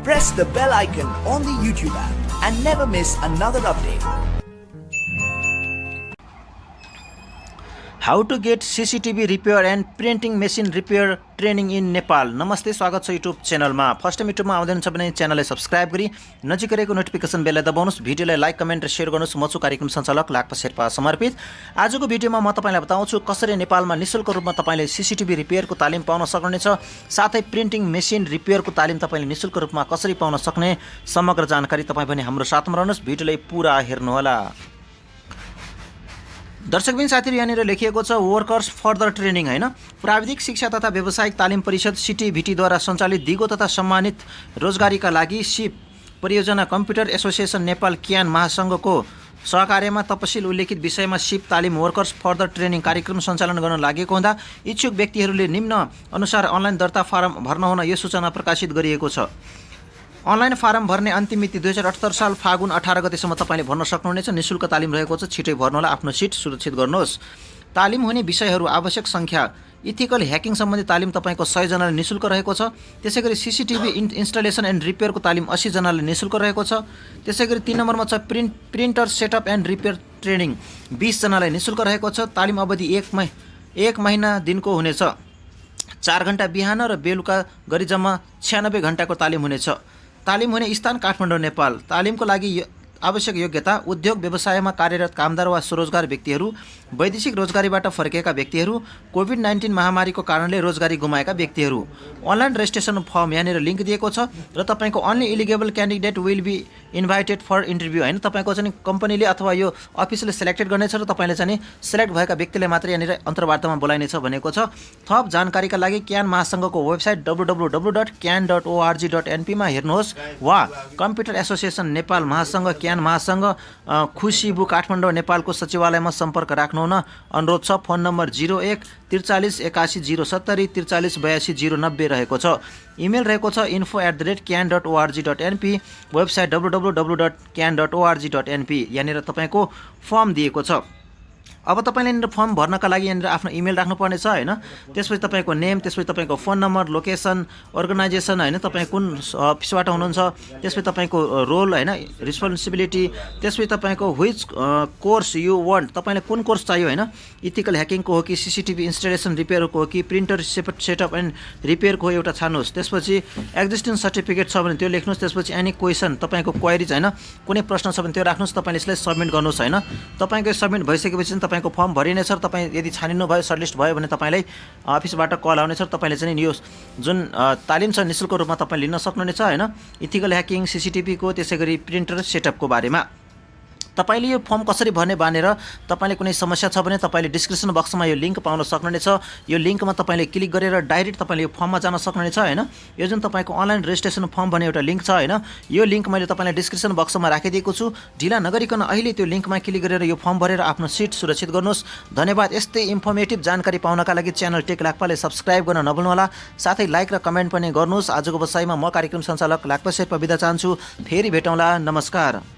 press the bell icon on the YouTube app and never miss another update. How to get CCTV repair and printing machine repair training in Nepal. नमस्ते, स्वागत छ YouTube च्यानलमा। First time युट्युबमा आउँदै हुनुहुन्छ भने च्यानललाई subscribe गरी नजिकै रहेको नोटिफिकेसन बेललाई दबाउनुस्, भिडियोलाई लाइक कमेन्ट र शेयर गर्नुस्। म छु कार्यक्रम सञ्चालक लाक्पा शेर्पा समर्पित। आजको भिडियोमा म तपाईलाई बताउँछु कसरी नेपालमा निशुल्क रूपमा तपाईले CCTV रिपेयरको तालिम पाउन सक्नुहुनेछ, साथै प्रिन्टिङ मेसिन रिपेयरको तालिम तपाईले निशुल्क रूपमा कसरी पाउन सक्ने समग्र जानकारी तपाई पनि हाम्रो साथमा रहनुस्। भिडियोलाई पुरा हेर्नुहोला। दर्शकबिन साथीहरु, यहाँनिर लेखिएको छ वर्कर्स फर्दर ट्रेनिङ हैन। प्राविधिक शिक्षा तथा व्यावसायिक तालिम परिषद CCTV द्वारा सञ्चालित दिगो तथा सम्मानित रोजगारीका लागि सिप परियोजना कम्प्युटर एसोसिएसन नेपाल क्यान महासंघको सहकार्यमा तपसिल उल्लेखित विषयमा सिप तालिम वर्कर्स फर्दर ट्रेनिङ कार्यक्रम सञ्चालन गर्न लागेको हुँदा इच्छुक व्यक्तिहरूले निम्न अनुसार अनलाइन दर्ता फारम भर्न हुन यो सूचना प्रकाशित गरिएको छ। अनलाइन फारम भर्ने अन्तिम मिति 2078 साल फागुन 18 गतेसम्म तपाईले भर्न सक्नुहुनेछ। निशुल्क तालिम रहेको छ, छिटै भर्नुहोला, आफ्नो सिट सुरक्षित गर्नुहोस्। तालिम हुने विषयहरू आवश्यक संख्या इथिकल ह्याकिङ सम्बन्धी तालिम तपाईको 100 जनाले निशुल्क रहेको छ। त्यसैगरी CCTV इन्स्टलेसन एन्ड रिपेयरको तालिम 80 जनाले निशुल्क रहेको छ। त्यसैगरी 3 नम्बरमा छ printer setup and repair training 20 जनालाई निशुल्क रहेको छ। तालिम अवधि 1 महिना दिनको हुनेछ। 4 घण्टा बिहान र बेलुका गरी जम्मा 96 घण्टाको तालिम हुनेछ। तालिम हुने स्थान काठमाडौँ, नेपाल। तालिमको लागि आवश्यक योग्यता उद्योग व्यवसायमा कार्यरत कामदार वा स्वरोजगार व्यक्तिहरू, वैदेशिक रोजगारीबाट फर्केका व्यक्तिहरू, कोभिड-19 महामारीको कारणले रोजगारी गुमाएका व्यक्तिहरू। अनलाइन रेजिस्ट्रेसन फर्म यहाँनिर लिङ्क दिएको छ र तपाईको only eligible candidate will be invited for interview हैन। तपाईको चाहिँ कम्पनीले अथवा यो अफिसले सेलेक्टेड गर्नेछ र तपाईले चाहिँ सेलेक्ट भएका व्यक्तिले मात्र यहाँनिर अन्तर्वार्तामा बोलाइनेछ भनेको छ। थप जानकारीका लागि क्यान महासंघको वेबसाइट www.can.org.np मा हेर्नुहोस् वा कम्प्युटर एसोसिएसन नेपाल महासंघ क्यान महासंघ खुसिबु काठमाडौँ नेपालको सचिवालयमा सम्पर्क राख्नुहुन अनुरोध छ। फोन नम्बर 01 43 81 070 43 82 090 रहेको छ। इमेल रहेको छ info@can.org.np, वेबसाइट www.can.org.np। यहाँनिर तपाईको फर्म दिएको छ। अब तपाईले यहाँनिर फर्म भर्नका लागि यहाँनिर आफ्नो इमेल राख्नुपर्ने छ हैन। त्यसपछि तपाईको नेम, त्यसपछि तपाईको फोन नम्बर, लोकेसन, अर्गनाइजेसन हैन, तपाई कुन अफिसबाट हुनुहुन्छ, त्यसपछि तपाईको रोल हैन, रिस्पोन्सिबिलिटी, त्यसपछि तपाईको व्हिच कोर्स यु वान्ट, तपाईले कुन कोर्स चाहियो हैन, इथिकल ह्याकिङको हो कि CCTV इन्स्टलेसन रिपेयरको हो कि प्रिन्टर सेटअप एन्ड रिपेयरको हो एउटा छान्नुहोस्। त्यसपछि एक्जिस्टिङ सर्टिफिकेट छ भने त्यो लेख्नुहोस्। त्यसपछि एनी क्वेसन, तपाईको क्वेरीज हैन, कुनै प्रश्न छ भने त्यो राख्नुहोस्। तपाईले यसलाई सबमिट गर्नुहोस् हैन। तपाईको सबमिट भइसकेपछि तपाईको फर्म भरिनेछ र तपाई यदि छानिनु भयो, सर्टलिस्ट भयो भने तपाईलाई अफिसबाट कल आउनेछ र तपाईले चाहिँ यो जुन तालिम छ निशुल्क रूपमा तपाई लिन सक्नुहुनेछ हैन। इथिकल ह्याकिङ, CCTV को, त्यसैगरी प्रिन्टर सेटअपको बारेमा। तपाईले यो फर्म कसरी भर्ने भनेर तपाईले कुनै समस्या छ भने तपाईले डिस्क्रिप्सन बक्समा यो लिंक पाउन सक्नुहुनेछ। यो लिंकमा तपाईले क्लिक गरेर डाइरेक्ट तपाईले यो फर्ममा जान सक्नुहुनेछ हैन। यो जुन तपाईको अनलाइन रेजिस्ट्रेसन फर्म भन्ने एउटा लिंक छ हैन, यो लिंक मैले तपाईलाई डिस्क्रिप्सन बक्समा राखिदिएको छु। ढिला नगरिकन अहिले त्यो लिंकमा क्लिक गरेर यो फर्म भरेर आफ्नो सिट सुरक्षित गर्नुहोस्। धन्यवाद। यस्तै इन्फर्मेटिभ जानकारी पाउनका लागि च्यानल टेकलाक्पाले सब्स्क्राइब गर्न नभुल्नुहोला, साथै लाइक र कमेन्ट पनि गर्नुहोस्। आजको बसाइमा म कार्यक्रम सञ्चालक लाक्पा शेर्पा बिदा चाहन्छु। फेरि भेटौँला। नमस्कार।